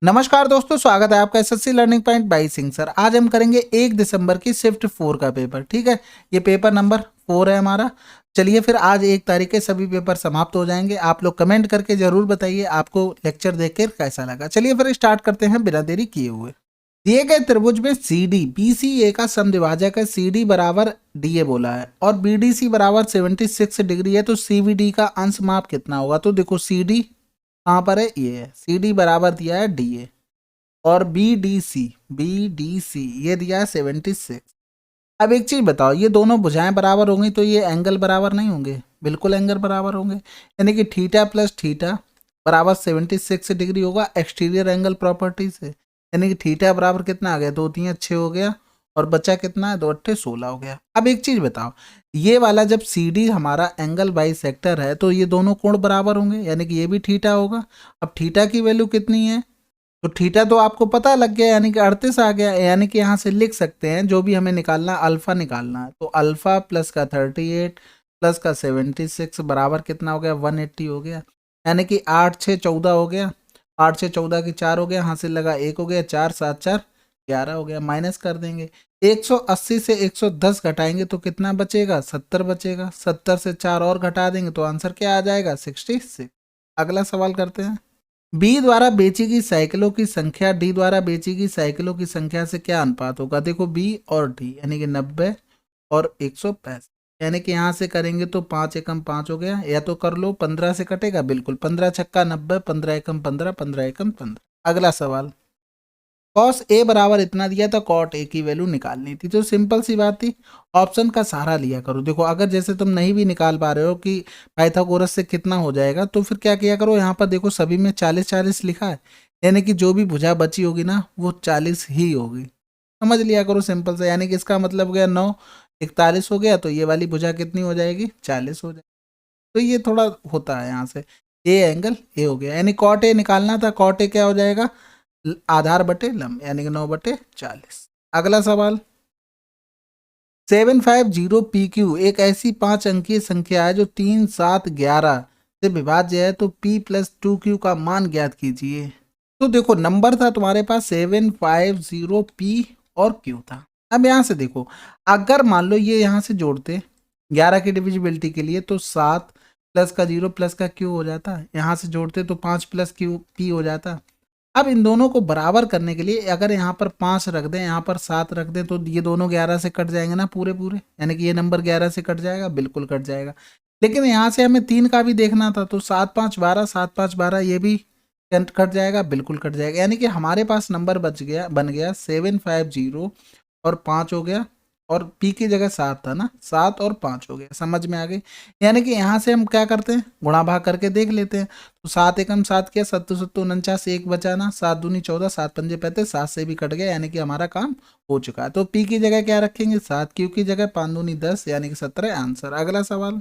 नमस्कार दोस्तों, स्वागत है आपका SSC learning point by Singh sir. आज हम करेंगे 1 दिसंबर की शिफ्ट 4 का पेपर। ठीक है, ये पेपर नंबर 4 है हमारा। चलिए फिर आज 1 तारीख के सभी पेपर समाप्त हो जाएंगे। आप लोग कमेंट करके जरूर बताइए आपको लेक्चर देखकर कैसा लगा। चलिए फिर स्टार्ट करते हैं बिना देरी किए हुए। दिए गए त्रिभुज में सी डी बी सी ए का समद्विभाजक है। सी डी बराबर डी ए बोला है और बी डी सी बराबर 76 डिग्री है, तो सी बी डी का अंश माप कितना होगा? तो देखो सी डी कहाँ पर है, ये है। सी डी बराबर दिया है डी ए और बी डी सी ये दिया है 76। अब एक चीज बताओ, ये दोनों भुजाएं बराबर होंगी तो ये एंगल बराबर नहीं होंगे? बिल्कुल एंगल बराबर होंगे, यानी कि थीटा प्लस थीटा बराबर 76 डिग्री होगा एक्सटीरियर एंगल प्रॉपर्टी से। यानी कि थीटा बराबर कितना आ गया, 2 3 6 हो गया और बचा कितना है, 2 8 16 हो गया। अब एक चीज बताओ, ये वाला जब सी डी हमारा एंगल बाई सेक्टर है तो ये दोनों कोण बराबर होंगे, यानी कि ये भी थीटा होगा। अब थीटा की वैल्यू कितनी है? तो थीटा तो आपको पता लग गया, यानी कि 38 आ गया। यानी कि यहाँ से लिख सकते हैं जो भी हमें निकालना है, अल्फा निकालना है, तो अल्फा प्लस का 38 प्लस का 76 बराबर कितना हो गया, 180 हो गया। यानी कि 8 6 14 हो गया, 8 6 14 की 4 हो गया, हासिल लगा 1 हो गया, 4 7 4 11 हो गया। माइनस कर देंगे, 180 से 110 घटाएंगे तो कितना बचेगा, 70 बचेगा। 70 से 4 और घटा देंगे तो आंसर क्या आ जाएगा, 66। अगला सवाल करते हैं। बी द्वारा बेची गई साइकिलों की संख्या डी द्वारा बेची गई साइकिलों की संख्या से क्या अनुपात होगा? देखो बी और डी यानी कि 90 और 165। यानी कि यहाँ से करेंगे तो 5 एकम 5 हो गया, या तो कर लो 15 से कटेगा, बिल्कुल 15 छक्का 90, 15 एकम 15, 15 एकम 15। अगला सवाल, कॉस ए बराबर इतना दिया था, कॉट ए की वैल्यू निकालनी थी। तो सिंपल सी बात थी, ऑप्शन का सहारा लिया करो। देखो अगर जैसे तुम नहीं भी निकाल पा रहे हो कि पाइथागोरस से कितना हो जाएगा, तो फिर क्या किया करो, यहाँ पर देखो सभी में 40 40 लिखा है, यानी कि जो भी भुजा बची होगी ना वो 40 ही होगी। समझ लिया करो सिंपल से, यानी कि इसका मतलब हो गया 9 41 हो गया, तो ये वाली भुजा कितनी हो जाएगी, 40 हो जाएगी। तो ये थोड़ा होता है यहाँ से, ए एंगल ए हो गया, यानी कॉट ए निकालना था। कॉट ए क्या हो जाएगा, आधार बटे लंब, यानी कि 9 बटे 40। अगला सवाल, 750 पी क्यू एक ऐसी 5 अंकीय संख्या है जो 3 7 11 से विभाज्य है, तो p प्लस 2q का मान ज्ञात कीजिए। तो देखो नंबर था तुम्हारे पास 750 p और q था। अब यहाँ से देखो, अगर मान लो ये यहाँ से जोड़ते 11 की डिविजिबिलिटी के लिए, तो 7 प्लस का 0 प्लस का q हो जाता। यहाँ से जोड़ते तो 5 प्लस q p हो जाता। अब इन दोनों को बराबर करने के लिए अगर यहाँ पर 5 रख दें, यहाँ पर 7 रख दें, तो ये दोनों 11 से कट जाएंगे ना पूरे पूरे, यानी कि ये नंबर 11 से कट जाएगा, बिल्कुल कट जाएगा। लेकिन यहाँ से हमें 3 का भी देखना था, तो 7 5 12, 7 5 12 ये भी कट जाएगा, बिल्कुल कट जाएगा। यानी कि हमारे पास नंबर बन गया 750 और 5 हो गया, और p की जगह 7 था ना, 7 और 5 हो गया। समझ में आ गई? यानी कि यहाँ से हम क्या करते हैं, गुणा भाग करके देख लेते हैं। तो 7 एकम 7 किया, 7 7 49, एक बचाना, 7 दूनी 14, 7 पंजे 35, 7 से भी कट गया, यानी कि हमारा काम हो चुका है। तो p की जगह क्या रखेंगे, 7, q की जगह 5 दूनी 10, यानी कि 17 आंसर। अगला सवाल,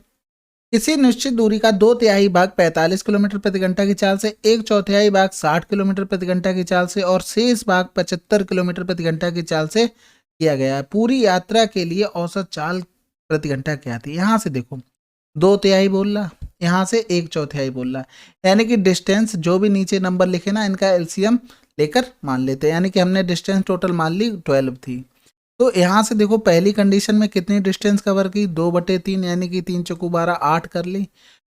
किसी निश्चित दूरी का 2/3 भाग 45 किलोमीटर प्रति घंटा की चाल से, 1/4 भाग 60 किलोमीटर प्रति घंटा की चाल से और शेष भाग 75 किलोमीटर प्रति घंटा की चाल से किया गया है। पूरी यात्रा के लिए औसत चाल प्रति घंटा क्या थी? यहाँ से देखो 2/3 बोल रहा, यहाँ से 1/4 बोल रहा, यानी कि डिस्टेंस जो भी नीचे नंबर लिखे ना, इनका एलसीएम लेकर मान लेते हैं। यानी कि हमने डिस्टेंस टोटल मान ली 12 थी। तो यहाँ से देखो पहली कंडीशन में कितनी डिस्टेंस कवर की, 2/3, यानी कि 3 चौको 12 8 कर ली।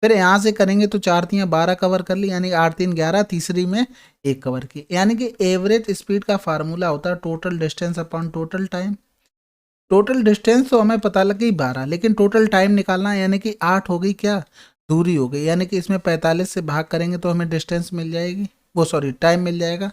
फिर यहाँ से करेंगे तो 4 3 12 कवर कर ली, यानी 8 3 11, तीसरी में 1 कवर की। यानी कि एवरेज स्पीड का फार्मूला होता है total distance upon total time. Total distance तो हमें पता लग गई 12, लेकिन टोटल टाइम निकालना है, यानी कि 8 हो गई क्या, दूरी हो गई। यानी कि इसमें 45 से भाग करेंगे तो हमें डिस्टेंस मिल जाएगी, वो सॉरी टाइम मिल जाएगा।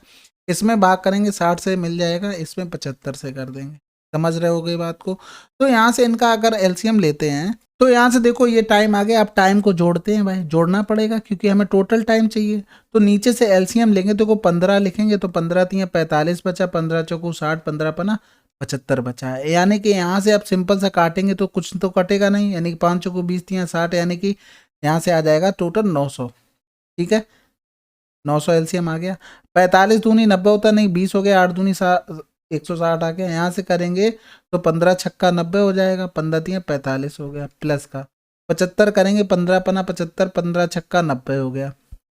इसमें भाग करेंगे 60 से मिल जाएगा, इसमें 75 से कर देंगे। समझ रहे हो गई बात को? तो यहाँ से इनका अगर एलसीएम लेते हैं तो यहाँ से देखो ये टाइम आ गया। अब टाइम को जोड़ते हैं भाई, जोड़ना पड़ेगा क्योंकि हमें टोटल टाइम चाहिए। तो नीचे से एलसीएम लेंगे तो 15 लिखेंगे, तो 15 3 45 बचा, 15 चौको 60, 15 पना 75 बचा है। यानी कि यहाँ से आप सिंपल सा काटेंगे तो कुछ तो कटेगा नहीं, यानी कि 5 चौको 20 3 60, यानी कि यहाँ से आ जाएगा टोटल 900। ठीक है, 900 एलसीएम आ गया। 45 दूनी 90 होता नहीं, 20 हो गया, 8 दूनी 160 आ गया। यहाँ से करेंगे तो 15 छक्का 90 हो जाएगा, 15 3 45 हो गया, प्लस का 75 करेंगे, 15 पना 75, 15 छक्का 90 हो गया।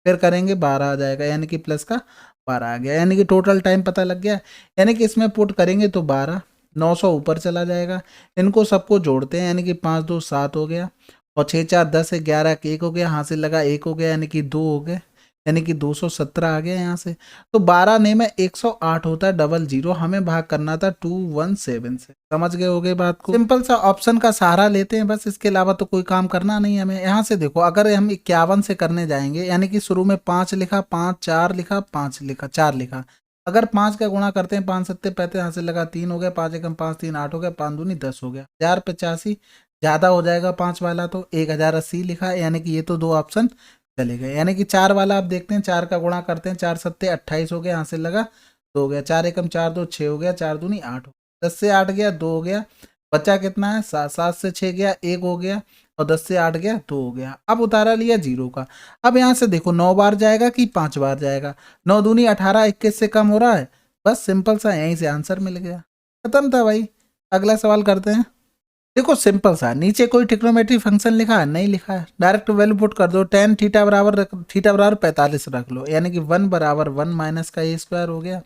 फिर करेंगे 12 आ जाएगा, यानी कि प्लस का 12 आ गया, यानी कि टोटल टाइम पता लग गया। यानी कि इसमें पुट करेंगे तो 12, 900 ऊपर चला जाएगा। इनको सबको जोड़ते हैं, यानी कि 5 2 7 हो गया, और 6 4 10 है, 11 1 हो गया, हाथ से लगा 1 हो गया, यानी कि 2 हो गए, यानी कि 217 आ गया यहाँ से। तो 12 ने में 108 होता है, डबल जीरो हमें भाग करना था 217 से। समझ गए होगे बात को? सिंपल सा ऑप्शन का सहारा लेते हैं बस, इसके अलावा तो कोई काम करना नहीं हमें। यहाँ से देखो, अगर हम 51 से करने जाएंगे, यानी कि शुरू में 5 लिखा, 5 4 लिखा, 5 लिखा, 4 लिखा, अगर 5 का गुणा करते हैं, 5 सत्ते 35, यहाँ से लगा 3 हो गया, 5 एकम 5 3 8 हो गया, 5 दूनी 10 हो गया, 1085 ज्यादा हो जाएगा 5 वाला, तो 1080 लिखा है, यानी कि ये तो दो ऑप्शन चले गए। यानी कि 4 वाला आप देखते हैं, 4 का गुणा करते हैं, 4 सत्ते 28 हो गया, यहाँ से लगा 2 हो गया, 4 एकम 4 2 6 हो गया, 4 दूनी 8 हो गया, 10 से 8 गया 2 हो गया, बचा कितना है 7, 7 से 6 गया 1 हो गया, और 10 से 8 गया 2 हो गया। अब उतारा लिया जीरो का। अब यहाँ से देखो 9 बार जाएगा कि 5 बार जाएगा, 9 दूनी 18, 21 से कम हो रहा है, बस सिंपल सा यहीं से आंसर मिल गया, खत्म था भाई। अगला सवाल करते हैं। देखो सिंपल सा, नीचे कोई ट्रिग्नोमेट्री फंक्शन लिखा है? नहीं लिखा है, डायरेक्ट वैल्यू पुट कर दो। टेन थीटा बराबर थीटा बराबर 45 रख लो, यानी कि 1 बराबर 1 माइनस का ए स्क्वायर हो गया,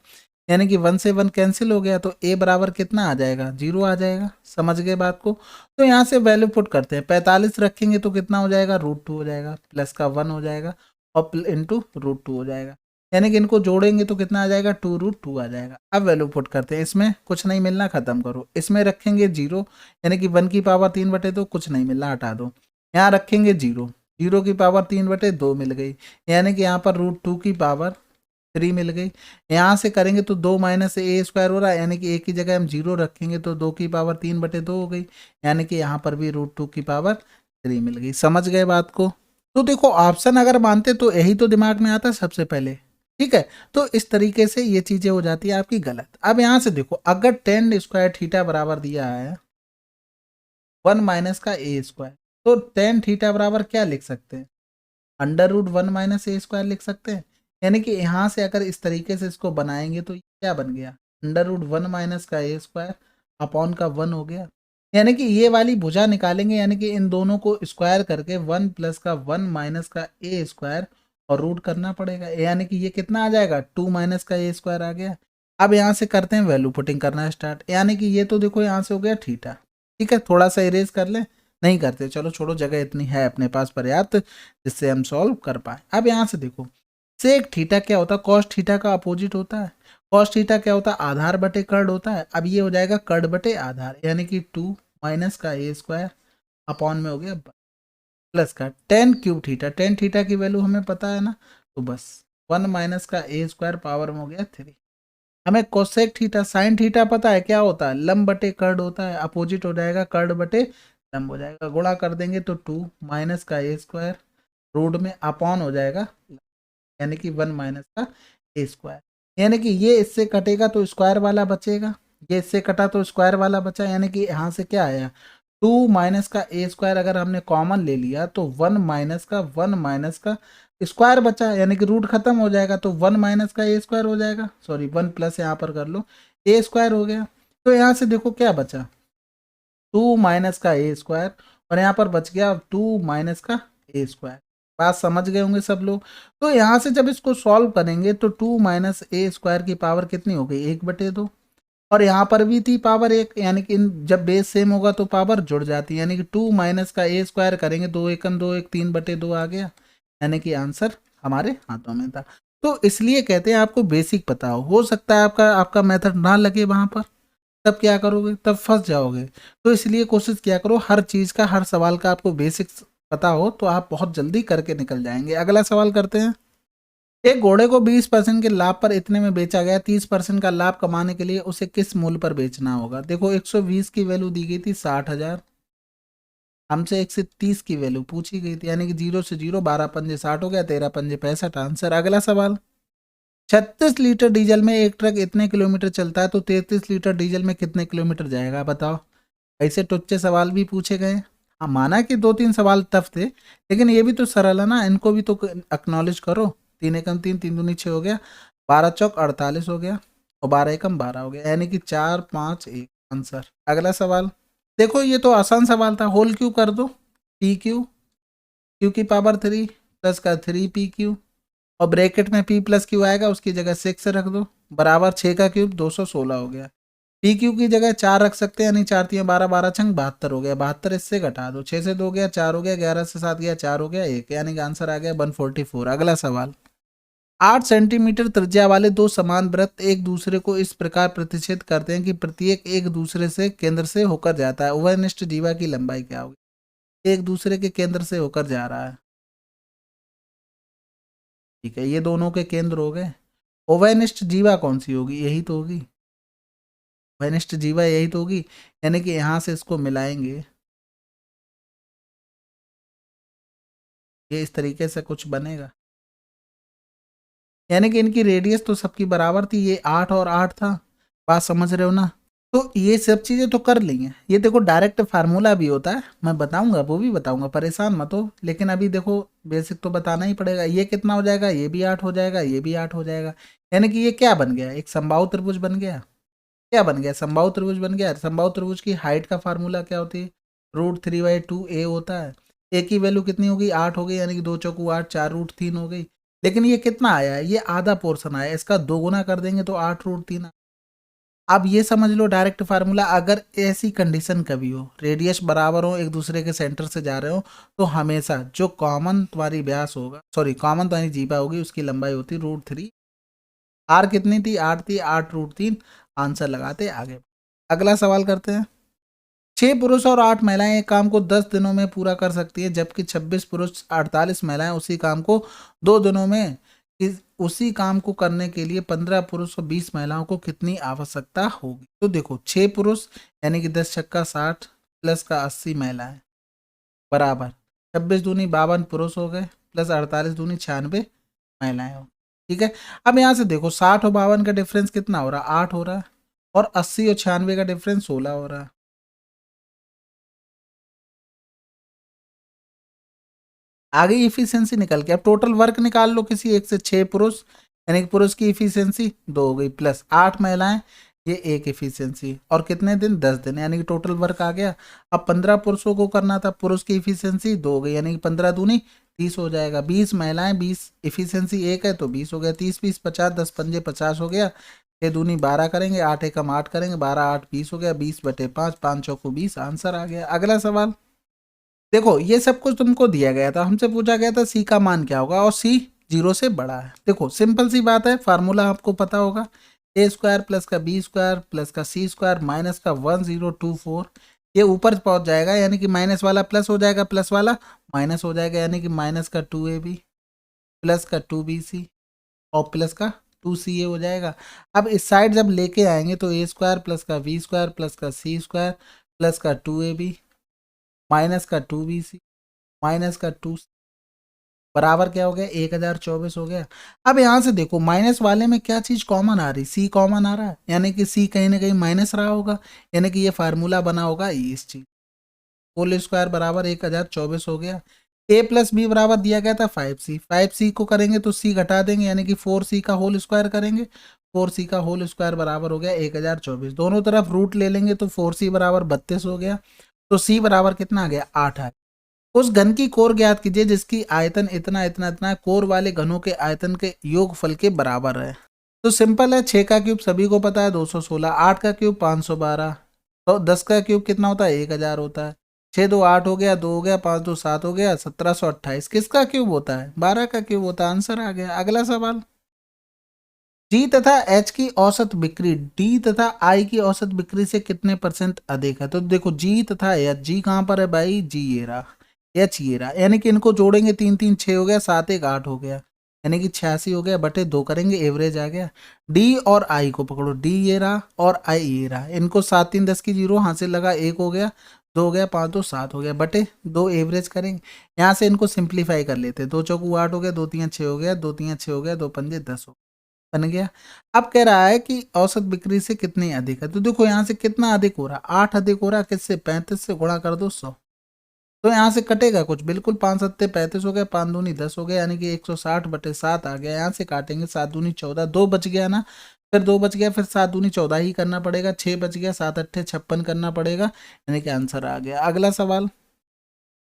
यानी कि 1 से 1 कैंसिल हो गया, तो ए बराबर कितना आ जाएगा? 0 आ जाएगा। समझ गए बात को? तो यहाँ से वैल्यू पुट करते हैं, 45 रखेंगे तो कितना हो जाएगा? √2 हो जाएगा, प्लस का 1 हो जाएगा, और इंटू √2 हो जाएगा, यानी कि इनको जोड़ेंगे तो कितना आ जाएगा? 2√2 आ जाएगा। अब वैल्यू पुट करते हैं, इसमें कुछ नहीं मिलना, खत्म करो। इसमें रखेंगे 0, यानी कि 1 की पावर 3/2, कुछ नहीं मिलना, हटा दो। यहाँ रखेंगे 0, 0 की पावर 3/2 मिल गई, यानी कि यहाँ पर √2 की पावर 3 मिल गई। यहाँ से करेंगे तो 2 माइनस ए स्क्वायर हो रहा है, यानी कि एक की जगह हम 0 रखेंगे तो 2 की पावर 3/2 हो गई, यानी कि यहाँ पर भी √2 की पावर 3 मिल गई। समझ गए बात को? तो देखो ऑप्शन अगर मानते तो यही तो दिमाग में आता सबसे पहले, ठीक है। तो इस तरीके से ये चीजें हो जाती है आपकी गलत। अब यहाँ से देखो, अगर टेन स्क्वायर थीटा बराबर दिया है 1 माइनस का ए स्क्वायर, तो टेन थीटा बराबर क्या लिख सकते हैं? √1 माइनस ए स्क्वायर लिख सकते हैं। यानी कि यहाँ से अगर इस तरीके से इसको बनाएंगे तो ये क्या बन गया? √1 माइनस का ए स्क्वायर अपॉन का 1 हो गया, यानी कि ये वाली भुजा निकालेंगे, यानी कि इन दोनों को स्क्वायर करके 1 प्लस का 1 माइनस का ए स्क्वायर और रूट करना पड़ेगा, यानी कि ये कितना आ जाएगा? 2 माइनस का ए स्क्वायर आ गया। अब यहाँ से करते हैं वैल्यू पुटिंग करना स्टार्ट, यानी कि ये तो देखो यहाँ से हो गया थीटा, ठीक है। थोड़ा सा इरेज कर ले, नहीं करते, चलो छोड़ो, जगह इतनी है अपने पास पर्याप्त जिससे हम सॉल्व कर पाए। अब यहाँ से देखो, सेक थीटा क्या होता है? कॉस थीटा का अपोजिट होता है। कॉस थीटा क्या होता है? आधार बटे कर्ड होता है। अब ये हो जाएगा कर्ड बटे आधार, यानी कि 2 माइनस का ए स्क्वायर अपॉन में हो गया प्लस का ten cube theta. Tan theta की वैल्यू हमें पता है ना, तो बस 1 माइनस का ए स्क्वायर पावर में हो गया 3। हमें कोसेक थीटा साइन थीटा पता है क्या होता है? लंब बटे कर्ड होता है, अपोजिट हो जाएगा कर्ड बटे लंब हो जाएगा, गुणा कर देंगे तो 2 माइनस का ए स्क्वायर रूट में अपॉन हो जाएगा, यानी कि 1 माइनस का ए स्क्वायर, यानी कि ये इससे कटेगा तो स्क्वायर वाला बचेगा, ये इससे कटा तो स्क्वायर वाला बचा, यानी कि यहाँ से क्या आया? 2 माइनस का ए स्क्वायर अगर हमने कॉमन ले लिया तो 1 माइनस का 1 माइनस का स्क्वायर बचा, यानी कि रूट खत्म हो जाएगा तो 1 माइनस का ए स्क्वायर हो जाएगा, सॉरी 1 प्लस यहाँ पर कर लो, ए स्क्वायर हो गया। तो यहाँ से देखो क्या बचा? 2 माइनस का ए स्क्वायर, और यहाँ पर बच गया 2 माइनस का ए स्क्वायर। बात समझ गए होंगे सब लोग। तो यहाँ से जब इसको सॉल्व करेंगे तो 2 माइनस ए स्क्वायर की पावर कितनी हो गई? 1/2, और यहाँ पर भी थी पावर 1, यानी कि जब बेस सेम होगा तो पावर जुड़ जाती है, यानी कि 2 माइनस का ए स्क्वायर करेंगे 2 एकम 2 1 3/2 आ गया, यानी कि आंसर हमारे हाथों में था। तो इसलिए कहते हैं आपको बेसिक पता हो सकता है आपका आपका मेथड ना लगे वहां पर, तब क्या करोगे? तब फंस जाओगे। तो इसलिए कोशिश किया करो हर चीज का, हर सवाल का आपको बेसिक्स पता हो, तो आप बहुत जल्दी करके निकल जाएंगे। अगला सवाल करते हैं। एक घोड़े को 20% के लाभ पर इतने में बेचा गया, 30% का लाभ कमाने के लिए उसे किस मूल्य पर बेचना होगा? देखो 120 की वैल्यू दी गई थी 60,000, हमसे 130 की वैल्यू पूछी गई थी, यानी कि 0 से 0, 12 पंजे 60 हो गया, 13 पंजे 65 आंसर। अगला सवाल, 36 लीटर डीजल में एक ट्रक इतने किलोमीटर चलता है तो 33 लीटर डीजल में कितने किलोमीटर जाएगा? बताओ। ऐसे टुच्चे सवाल भी पूछे गए। हाँ, माना कि 2-3 सवाल टफ थे, लेकिन ये भी तो सरल है ना, इनको भी तो एक्नॉलेज करो। 3 एकम 3, 3 दूनी 6 हो गया, 12 चौक 48 हो गया, और 12 एकम 12 हो गया, यानी कि 4 5 1 आंसर। अगला सवाल, देखो ये तो आसान सवाल था, होल क्यू कर दो, पी क्यू, क्यू की पावर 3 प्लस का 3 पी क्यू और ब्रैकेट में पी प्लस क्यू आएगा, उसकी जगह 6 रख दो, बराबर 6 का क्यूब 216 हो गया। पी क्यू की जगह 4 रख सकते हैं, यानी 4 3 12, 12 छंग 72 हो गया। 72 इससे घटा दो, 6 से 2 गया 4 हो गया, 11 से 7 गया 4 हो गया 1, यानी कि आंसर आ गया 144। अगला सवाल, 8 सेंटीमीटर त्रिज्या वाले दो समान वृत्त एक दूसरे को इस प्रकार प्रतिच्छेद करते हैं कि प्रत्येक एक दूसरे से केंद्र से होकर जाता है, उभयनिष्ठ जीवा की लंबाई क्या होगी? एक दूसरे के केंद्र से होकर जा रहा है, ठीक है, ये दोनों के केंद्र हो गए। उभयनिष्ठ जीवा कौन सी होगी? यही तो होगी, उभयनिष्ठ जीवा यही तो होगी, यानी कि यहां से इसको मिलाएंगे, ये इस तरीके से कुछ बनेगा, यानी कि इनकी रेडियस तो सबकी बराबर थी, ये 8 और 8 था, बात समझ रहे हो ना? तो ये सब चीजें तो कर ली हैं। ये देखो डायरेक्ट फार्मूला भी होता है, मैं बताऊंगा, वो भी बताऊंगा, परेशान मत हो, लेकिन अभी देखो बेसिक तो बताना ही पड़ेगा। ये कितना हो जाएगा? ये भी 8 हो जाएगा, ये भी 8 हो जाएगा, यानी कि ये क्या बन गया? एक समबाहु त्रिभुज बन गया। क्या बन गया? समबाहु त्रिभुज बन गया। समबाहु त्रिभुज की हाइट का फार्मूला क्या होती है? √3/2a होता है। ए की वैल्यू कितनी होगी? 8 हो गई, यानी कि 2 चौकू 8, 4 √3 हो गई। लेकिन ये कितना आया है? ये आधा पोर्शन आया, इसका 2 गुना कर देंगे तो 8√3। अब ये समझ लो डायरेक्ट फार्मूला, अगर ऐसी कंडीशन कभी हो, रेडियस बराबर हो, एक दूसरे के सेंटर से जा रहे हो, तो हमेशा जो कॉमन तुम्हारी व्यास होगा, सॉरी कॉमन तुम्हारी जीवा होगी, उसकी लंबाई होती √3। आर कितनी थी? 8 थी, 8√3। आंसर लगाते आगे। अगला सवाल करते हैं। 6 पुरुष और 8 महिलाएं एक काम को 10 दिनों में पूरा कर सकती है, जबकि 26 पुरुष 48 महिलाएं उसी काम को 2 दिनों में, उसी काम को करने के लिए 15 पुरुष और 20 महिलाओं को कितनी आवश्यकता होगी? तो देखो 6 पुरुष यानी कि 10 छक्का 60 प्लस का 80 महिलाएं, बराबर 26 दूनी 52 पुरुष हो गए, प्लस 48 दूनी 96 महिलाएं हो। ठीक है, अब यहाँ से देखो 60 और 52 का डिफरेंस कितना हो रहा है? 8 हो रहा है, और 80 और 96 का डिफरेंस 16 हो रहा है। आगे इफिशियंसी निकल के, अब टोटल वर्क निकाल लो किसी एक से। 6 पुरुष यानी कि पुरुष की इफिशियंसी 2 हो गई, प्लस 8 महिलाएं, ये एक इफिशियंसी, और कितने दिन? 10 दिन, यानी कि टोटल वर्क आ गया। अब 15 पुरुषों को करना था, पुरुष की इफिशियंसी 2 हो गई, यानी कि 15 दूनी 30 हो जाएगा। 20 महिलाएं, 20 इफिशियंसी 1 है तो 20 हो गया। 30 20 50, 10 पंजे 50 हो गया। 6 दूनी 12 करेंगे, 8 एकम 8 करेंगे, 12 8 20 हो गया। 20/5, 5 चौको 20, आंसर आ गया। अगला सवाल देखो, ये सब कुछ तुमको दिया गया था, हमसे पूछा गया था सी का मान क्या होगा, और सी 0 से बड़ा है। देखो सिंपल सी बात है, फार्मूला आपको पता होगा, a² प्लस का b² प्लस का c² माइनस का 1024, ये ऊपर पहुंच जाएगा, यानी कि माइनस वाला प्लस हो जाएगा, प्लस वाला माइनस हो जाएगा, यानी कि माइनस का 2ab प्लस का 2bc और प्लस का 2ca हो जाएगा। अब इस साइड जब लेके आएंगे तो a² प्लस का b² प्लस का c² प्लस का 2ab माइनस का 2bc माइनस का 2 बराबर क्या हो गया? 1024 हो गया। अब यहां से देखो माइनस वाले में क्या चीज कॉमन आ रही? सी कॉमन आ रहा है, यानी कि सी कहीं ना कहीं माइनस रहा होगा, यानी कि ये फार्मूला बना होगा इस चीज, होल स्क्वायर बराबर 1024 हो गया। ए प्लस बी बराबर दिया गया था 5c, 5c को करेंगे तो सी घटा देंगे, यानी कि 4c का होल स्क्वायर करेंगे, 4c का होल स्क्वायर बराबर हो गया 1024। दोनों तरफ रूट ले लेंगे तो 4c बराबर 32 हो गया, तो सी बराबर कितना आ गया? 8 है। उस घन की कोर ज्ञात कीजिए जिसकी आयतन इतना इतना इतना कोर वाले घनों के आयतन के योगफल के बराबर है। तो सिंपल है, 6 का क्यूब सभी को पता है 216, 8 का क्यूब 512, तो 10 का क्यूब कितना होता है? 1000 होता है। 6 2 8 हो गया, 2 हो गया, 5 2 7 हो गया, 1728। किसका क्यूब होता है? 12 का क्यूब होता है। आंसर आ गया। अगला सवाल, जी तथा एच की औसत बिक्री डी तथा आई की औसत बिक्री से कितने % अधिक है? तो देखो जी तथा एच, जी कहाँ पर है भाई? जी ये रहा, एच ये रहा, यानी कि इनको जोड़ेंगे 3 3 6 हो गया, 7 1 8 हो गया, यानी कि 86 हो गया, बटे 2 करेंगे, एवरेज आ गया। डी और आई को पकड़ो, डी ये रहा और आई ये रहा, इनको 7 3 10 की 0 हासिल लगा, 1 हो गया, 2 हो गया, 5 2 7 हो गया, बटे 2 एवरेज करेंगे। यहाँ से इनको सिंप्लीफाई कर लेते हैं, 2 चौकू 8 हो गया, 2 3 6 हो गया, 2 3 6 हो गया, 2 पंजे 10 हो बन गया। अब कह रहा है कि औसत बिक्री से कितनी अधिक है, तो देखो यहाँ से कितना अधिक हो रहा? 8 अधिक हो रहा, किससे? 35 से गुणा कर दो 100, तो यहाँ से कटेगा कुछ, बिल्कुल 5 सत्ते 35 हो गया, 5 दूनी 10 हो गया, यानी कि 160/7 आ गया। यहाँ से काटेंगे, 7 दूनी 14, 2 बच गया ना, फिर 2 बच गया, फिर 7 दूनी 14 ही करना पड़ेगा, 6 बच गया, 7 अट्ठे 56 करना पड़ेगा, यानी कि आंसर आ गया। अगला सवाल,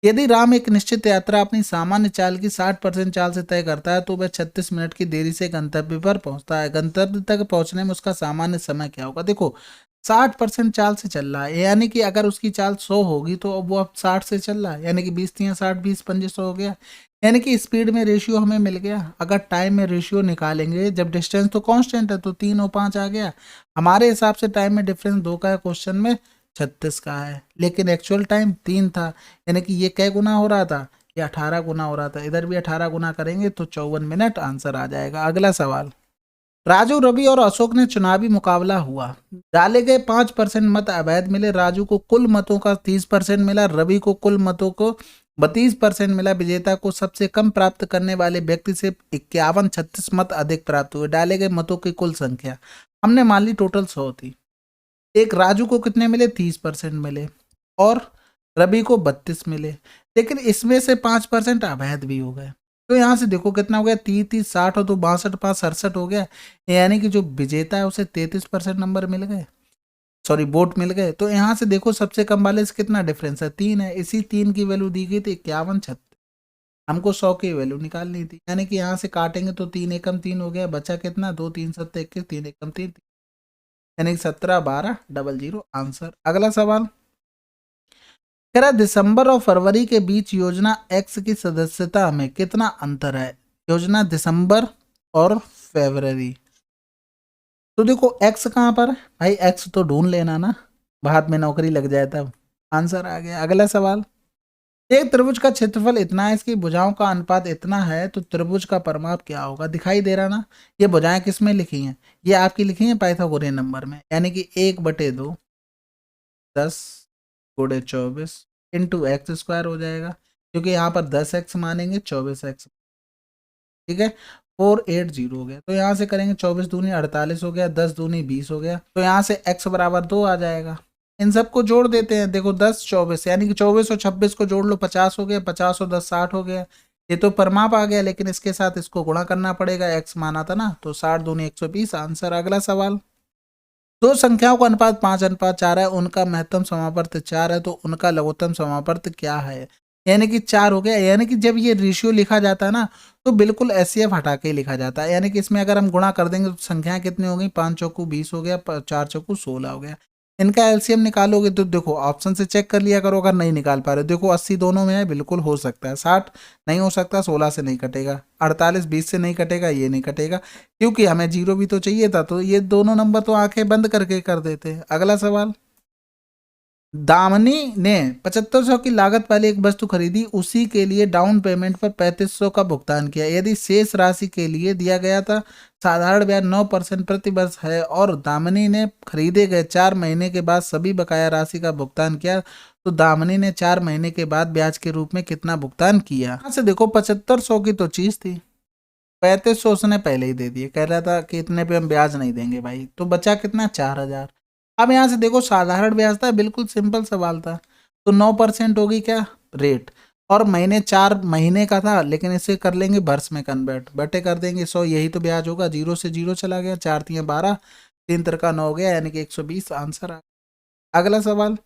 यदि राम एक निश्चित यात्रा अपनी सामान्य चाल की 60% चाल से तय करता है तो वह 36 मिनट की देरी से गंतव्य पर पहुंचता है। गंतव्य तक पहुंचने में उसका सामान्य समय क्या होगा? देखो 60% चाल से चल रहा है, यानी कि अगर उसकी चाल 100 होगी तो अब वो अब 60 से चल रहा है, यानी कि 20 3 60, 20 5 100 हो गया। यानी कि स्पीड में रेशियो हमें मिल गया। अगर टाइम में रेशियो निकालेंगे, जब डिस्टेंस तो कांस्टेंट है तो 3 और 5 आ गया। हमारे हिसाब से टाइम में डिफरेंस 2 का है, क्वेश्चन में 36 का है, लेकिन एक्चुअल टाइम 3 था। यानी कि ये कै गुना हो रहा था? ये 18 गुना हो रहा था। इधर भी 18 गुना करेंगे तो 54 मिनट आंसर आ जाएगा। अगला सवाल, राजू, रवि और अशोक ने चुनावी मुकाबला हुआ। डाले गए 5% मत अवैध मिले। राजू को कुल मतों का 30% मिला, रवि को कुल मतों को 32% मिला। विजेता को सबसे कम प्राप्त करने वाले व्यक्ति से 51-36 मत अधिक प्राप्त हुए। डाले गए मतों की कुल संख्या हमने मान ली टोटल 100 थी। एक राजू को कितने मिले? 30% मिले और रवि को 32 मिले, लेकिन इसमें से 5% अवैध भी हो गए। तो यहाँ से देखो कितना हो गया, 30 60 और 2 62 5 67 हो गया। यानी कि जो विजेता है उसे 33% नंबर मिल गए, सॉरी वोट मिल गए। तो यहाँ से देखो सबसे कम वाले से कितना डिफरेंस है? 3 है। इसी 3 की वैल्यू दी गई थी 51-36। हमको 100 की वैल्यू निकालनी थी, यानी कि यहाँ से काटेंगे तो 3 एकम 3 हो गया, बचा कितना? 2 3 7 21, 3 एकम 3, यानी कि 17 12 00 आंसर। अगला सवाल, कह रहा दिसंबर और फरवरी के बीच योजना एक्स की सदस्यता में कितना अंतर है? योजना दिसंबर और फरवरी। तो देखो एक्स कहाँ पर है भाई? एक्स तो ढूंढ लेना ना, बाद में नौकरी लग जाए तब। आंसर आ गया। अगला सवाल, एक त्रिभुज का क्षेत्रफल इतना है, इसकी भुजाओं का अनुपात इतना है, तो त्रिभुज का परिमाप क्या होगा? दिखाई दे रहा ना? ये भुजाएं किस में लिखी हैं? ये आपकी लिखी हैं पाइथागोरियन नंबर में, यानी कि 1/2 10 गुणे 24 इंटू एक्स स्क्वायर हो जाएगा, क्योंकि यहाँ पर 10x मानेंगे 24x, ठीक है। 480 हो गया। तो यहाँ से करेंगे 24 दूनी 48 हो गया, 10 दूनी 20 हो गया। तो यहाँ से x बराबर 2 आ जाएगा। इन सबको जोड़ देते हैं। देखो 10 24, यानी कि 24 और 26 को जोड़ लो, 50 हो गया। 50 और 10 60 हो गया। ये तो परिमाप आ गया, लेकिन इसके साथ इसको गुणा करना पड़ेगा, x माना था ना, तो 60 दूनी 120 आंसर। अगला सवाल, दो संख्याओं का अनुपात 5:4 है, उनका महत्तम समावर्त 4 है, तो उनका लघुत्तम समावर्त क्या है? यानी कि 4 हो गया। यानी कि जब ये रेशियो लिखा जाता है ना, तो बिल्कुल एचसीएफ हटा के लिखा जाता है। यानी कि इसमें अगर हम गुणा कर देंगे तो संख्याएं कितनी हो गई? 5 चौकू 20 हो गया, 4 चौकू 16 हो गया। इनका एलसीएम निकालोगे तो देखो ऑप्शन से चेक कर लिया करो, अगर नहीं निकाल पा रहे हो। देखो 80 दोनों में है, बिल्कुल हो सकता है। 60 नहीं हो सकता, 16 से नहीं कटेगा। 48 20 से नहीं कटेगा, ये नहीं कटेगा, क्योंकि हमें 0 भी तो चाहिए था। तो ये दोनों नंबर तो आंखें बंद करके कर देते हैं। अगला सवाल, दामनी ने 7500 की लागत वाली एक वस्तु खरीदी, उसी के लिए डाउन पेमेंट पर 3500 का भुगतान किया। यदि शेष राशि के लिए दिया गया था साधारण ब्याज 9% प्रति वर्ष है और दामनी ने खरीदे गए 4 महीने के बाद सभी बकाया राशि का भुगतान किया, तो दामनी ने 4 महीने के बाद ब्याज के रूप में कितना भुगतान किया? यहाँ से देखो 7500 की तो चीज थी, 3500 उसने पहले ही दे दिए, कह रहा था कि इतने पे हम ब्याज नहीं देंगे भाई। तो बचा कितना? 4000। अब यहाँ से देखो साधारण ब्याज था, बिल्कुल सिंपल सवाल था। तो 9% होगी क्या रेट, और महीने 4 महीने का था, लेकिन इसे कर लेंगे वर्ष में कन्वर्ट, बटे कर देंगे 100, यही तो ब्याज होगा। 0 से 0 चला गया, 4 3 12, 3 3 9 हो गया, यानी कि 120 आंसर आ। अगला सवाल,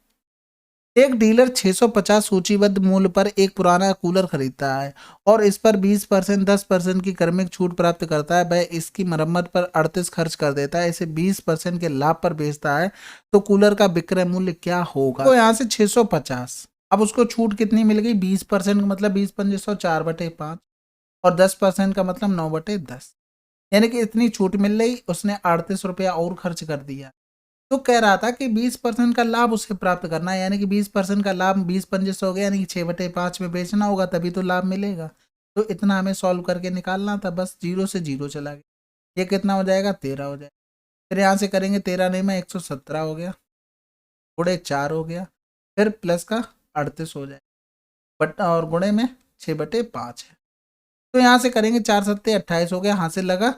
एक डीलर 650 सूचीबद्ध मूल्य पर एक पुराना कूलर खरीदता है और इस पर 20% 10% की क्रमिक छूट प्राप्त करता है। वह इसकी मरम्मत पर 38 खर्च कर देता है, इसे 20% के लाभ पर बेचता है, तो कूलर का विक्रय मूल्य क्या होगा? तो यहाँ से 650, अब उसको छूट कितनी मिल गई? 20% का मतलब 20 पंजे 100, 4/5, और 10% का मतलब 9/10, यानी कि इतनी छूट मिल रही, उसने 38 रुपया और खर्च कर दिया। तो कह रहा था कि 20% का लाभ उसे प्राप्त करना है, यानी कि 20% का लाभ 20 पंजे 100 हो गया, यानी कि 6/5 में बेचना होगा, तभी तो लाभ मिलेगा। तो इतना हमें सॉल्व करके निकालना था, बस 0 से 0 चला गया। ये कितना हो जाएगा? 13 हो जाएगा। फिर यहाँ से करेंगे 13 नहीं में 117 हो गया, गुणे 4 हो गया, फिर प्लस का 38 हो जाएगा, बट और गुणे में 6/5 है। तो यहाँ से करेंगे 4 सत्ते 28 हो गया, हासिल लगा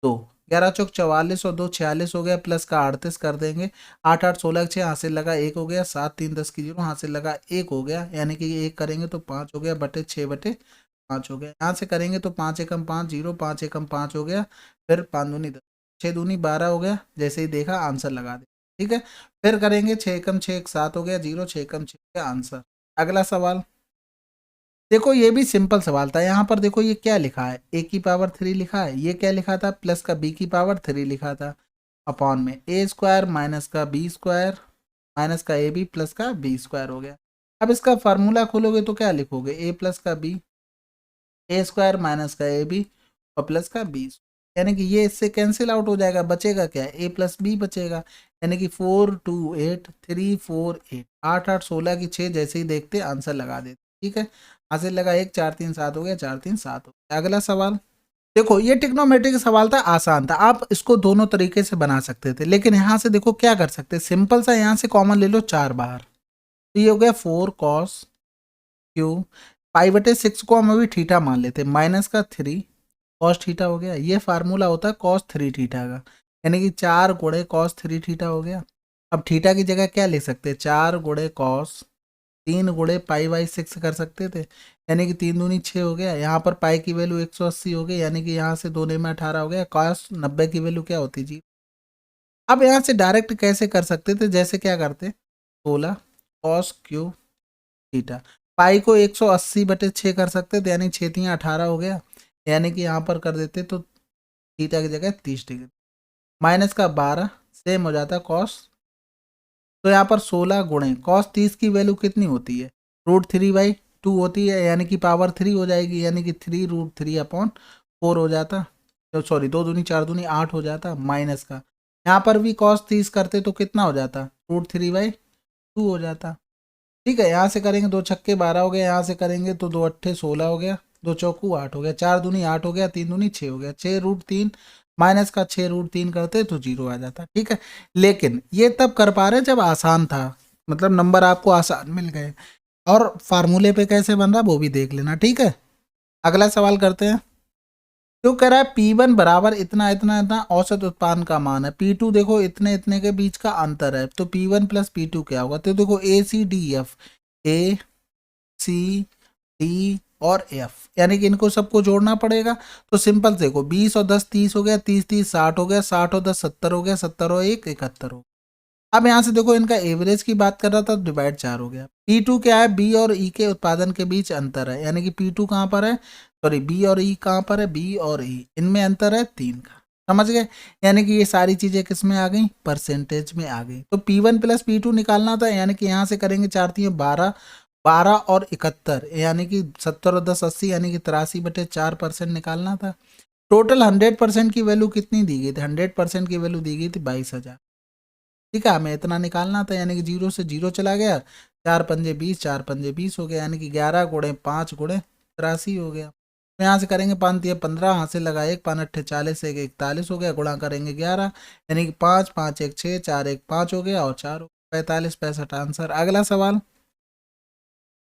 2, 11 चौक 44 और 2 46 हो गया, प्लस का 38 कर देंगे, 8 8 16 6 हासिल लगा 1 हो गया, 7 3 10 की 0 हासिल लगा 1 हो गया, यानी कि 1 करेंगे तो 5 हो गया, बटे 6/5 हो गया। यहाँ से करेंगे तो 5 एकम 5 0, 5 एकम 5 हो गया, फिर 5 दूनी 10, 6 दूनी 12 हो गया। जैसे ही देखा आंसर लगा दे, ठीक है। फिर करेंगे 6 एकम 6 7 हो गया 0, 6 एकम 6 का आंसर। अगला सवाल, देखो ये भी सिंपल सवाल था, यहाँ पर देखो ये क्या लिखा है, ए की पावर 3 लिखा है, ये क्या लिखा था, प्लस का बी की पावर 3 लिखा था, अपॉन में ए स्क्वायर माइनस का बी स्क्वायर माइनस का ए बी प्लस का बी स्क्वायर हो गया। अब इसका फार्मूला खोलोगे तो क्या लिखोगे, ए प्लस का बी, ए स्क्वायर माइनस का ए बी और प्लस का बी, यानी कि ये इससे कैंसिल आउट हो जाएगा, बचेगा क्या, ए प्लस बी बचेगा, यानी कि 4 2 8 3 4 8 8 8 16 की 6 जैसे ही देखते आंसर लगा देते। ठीक है, हासिल लगा 1 4 3 7 हो गया, 4 3 7 हो गया। अगला सवाल देखो, ये ट्रिग्नोमेट्री का सवाल था, आसान था, आप इसको दोनों तरीके से बना सकते थे, लेकिन यहाँ से देखो क्या कर सकते, सिंपल सा यहाँ से कॉमन ले लो 4 बाहर, तो ये हो गया 4 कॉस क्यू, पाई बटे 6 को हम अभी थीटा मान लेते हैं, माइनस का 3 कॉस थीटा हो गया, ये फार्मूला होता है कॉस 3 थीटा का, यानी कि 4 गुणे कॉस 3 थीटा हो गया। अब थीटा की जगह क्या लिख सकते हैं, 4 गुणे कॉस 3 गुणे पाई बाई 6 कर सकते थे, यानी कि 3 दूनी 6 हो गया, यहाँ पर पाई की वैल्यू 180 हो गई, यानी कि यहाँ से 2 में 18 हो गया, कॉस 90 की वैल्यू क्या होती जी। अब यहाँ से डायरेक्ट कैसे कर सकते थे, जैसे क्या करते 16 कॉस क्यू थीटा, पाई को 180 बटे 6 कर सकते थे, यानी 6 3 18 हो गया, यानी कि यहाँ पर कर देते तो थीटा की जगह 30 डिग्री, माइनस का 12 सेम हो जाता है कॉस, तो यहाँ पर 16 गुणे कॉस 30 की वैल्यू कितनी होती है, √3/2 होती है, यानी कि पावर 3 हो जाएगी, यानी कि 3√3/4 हो जाता, तो सॉरी 2 दूनी 4 दूनी 8 हो जाता, माइनस का यहाँ पर भी कॉस 30 करते तो कितना हो जाता, √3/2 हो जाता। ठीक है, यहाँ से करेंगे 2 छक्के 12 हो गया, यहाँ से करेंगे तो 2 अट्ठे 16 हो गया, 2 चौकू 8 हो गया, 4 दूनी 8 हो गया, 3 दूनी 6 हो गया, 6√3 माइनस का 6√3 करते तो 0 आ जाता। ठीक है, लेकिन ये तब कर पा रहे जब आसान था, मतलब नंबर आपको आसान मिल गए, और फार्मूले पे कैसे बन रहा वो भी देख लेना। ठीक है, अगला सवाल करते हैं। तो कह रहा है P1 बराबर इतना इतना इतना औसत उत्पादन का मान है, P2 देखो इतने इतने के बीच का अंतर है, तो P1 प्लस P2 क्या होगा, तो देखो ACDF, ए सी डी और एफ, यानी कि इनको सबको जोड़ना पड़ेगा, तो सिंपल देखो 20 और 10 30 हो गया, 30 30 60 हो गया, 60 और 10 70 हो गया, 70 और 1 71 हो गया। अब यहाँ से देखो इनका एवरेज की बात कर रहा था, डिवाइड 4 हो गया। P2 क्या है, बी और ई के उत्पादन के बीच अंतर है, यानी कि P2 कहाँ पर है, सॉरी बी और ई कहाँ पर है, बी और ई इनमें अंतर है 3 का, समझ गए, यानी कि ये सारी चीजें किस में आ गई, परसेंटेज में आ गई। तो P1 प्लस P2 निकालना था, यानी कि यहाँ से करेंगे 4 3 12, 12 और 71, यानी कि 70 और 10 80, यानी कि 83/4% निकालना था। टोटल 100% की वैल्यू कितनी दी गई थी, 100% की वैल्यू दी गई थी 22,000। ठीक है, हमें इतना निकालना था, यानी कि 0 से 0 चला गया, 4 पंजे 20, 4 पंजे 20 हो गया, यानी कि 11 गुणे 5 गुणे 83 हो गया। तो यहाँ से करेंगे 5 दिए 15, यहाँ से लगा 1 5 8 40, 1 41 हो गया, गुणा करेंगे 11, यानी कि 5 5 1 6 4 1 5 हो गया, और 4 45 65 आंसर। अगला सवाल,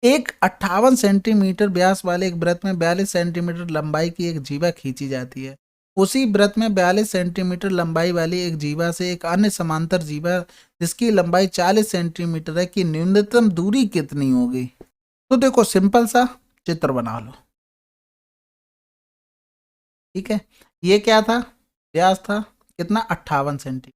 एक 58 सेंटीमीटर व्यास वाले एक वृत्त में 42 सेंटीमीटर लंबाई की एक जीवा खींची जाती है। उसी वृत्त में 42 सेंटीमीटर लंबाई वाली एक जीवा से एक अन्य समांतर जीवा जिसकी लंबाई 40 सेंटीमीटर है की न्यूनतम दूरी कितनी होगी। तो देखो सिंपल सा चित्र बना लो। ठीक है, ये क्या था, व्यास था कितना 58 सेंटीमीटर।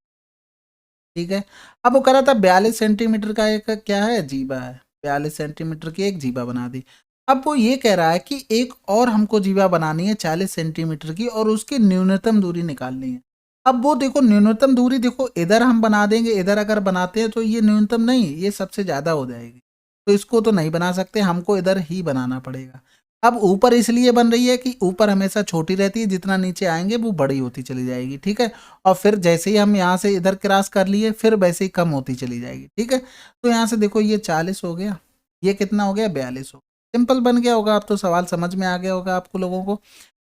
ठीक है, अब वो कह रहा था 42 सेंटीमीटर का एक क्या है, जीवा है, 42 सेंटीमीटर की एक जीवा बना दी। अब वो ये कह रहा है कि एक और हमको जीवा बनानी है 40 सेंटीमीटर की, और उसकी न्यूनतम दूरी निकालनी है। अब वो देखो न्यूनतम दूरी, देखो इधर हम बना देंगे, इधर अगर बनाते हैं तो ये न्यूनतम नहीं, ये सबसे ज़्यादा हो जाएगी, तो इसको तो नहीं बना सकते, हमको इधर ही बनाना पड़ेगा। अब ऊपर इसलिए बन रही है कि ऊपर हमेशा छोटी रहती है, जितना नीचे आएंगे वो बड़ी होती चली जाएगी। ठीक है, और फिर जैसे ही हम यहाँ से इधर क्रॉस कर लिए फिर वैसे ही कम होती चली जाएगी। ठीक है, तो यहाँ से देखो ये 40 हो गया, ये कितना हो गया 42 हो गया, सिंपल बन गया होगा, अब तो सवाल समझ में आ गया होगा आपको लोगों को।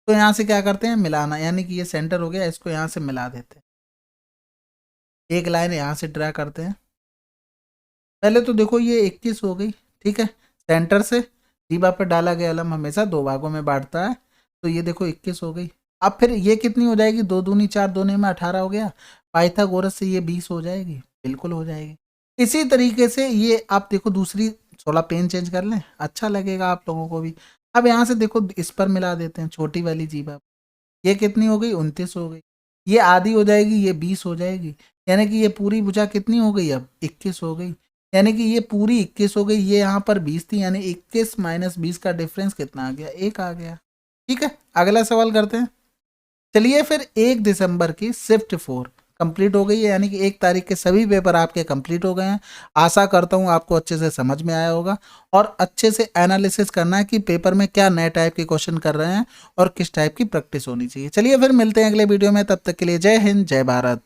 तो यहाँ से क्या करते हैं, मिलाना, यानी कि ये सेंटर हो गया, इसको यहाँ से मिला देते हैं, एक लाइन यहाँ से ड्रा करते हैं। पहले तो देखो ये 21 हो गई। ठीक है, सेंटर से जीवा पर डाला गया अलम हमेशा 2 भागों में बांटता है, तो ये देखो 21 हो गई। अब फिर ये कितनी हो जाएगी, 2 दूनी 4, 2 में 18 हो गया, पाइथागोरस से ये 20 हो जाएगी, बिल्कुल हो जाएगी। इसी तरीके से ये आप देखो दूसरी, थोड़ा पेन चेंज कर लें, अच्छा लगेगा आप लोगों को भी। अब यहाँ से देखो इस पर मिला देते हैं छोटी वाली जीवा, ये कितनी हो गई 29 हो गई, ये आधी हो जाएगी, ये 20 हो जाएगी, यानी कि ये पूरी भुजा कितनी हो गई अब 21 हो गई, यानी कि ये पूरी 21 हो गई, ये यहाँ पर 20 थी, यानी 21 माइनस 20 का डिफरेंस कितना आ गया, 1 आ गया। ठीक है, अगला सवाल करते हैं। चलिए फिर 1 दिसंबर की शिफ्ट 4 कंप्लीट हो गई है, यानी कि 1 तारीख के सभी पेपर आपके कंप्लीट हो गए हैं। आशा करता हूँ आपको अच्छे से समझ में आया होगा और अच्छे से एनालिसिस करना है कि पेपर में क्या नए टाइप के क्वेश्चन कर रहे हैं और किस टाइप की प्रैक्टिस होनी चाहिए। चलिए फिर मिलते हैं अगले वीडियो में, तब तक के लिए जय हिंद, जय भारत।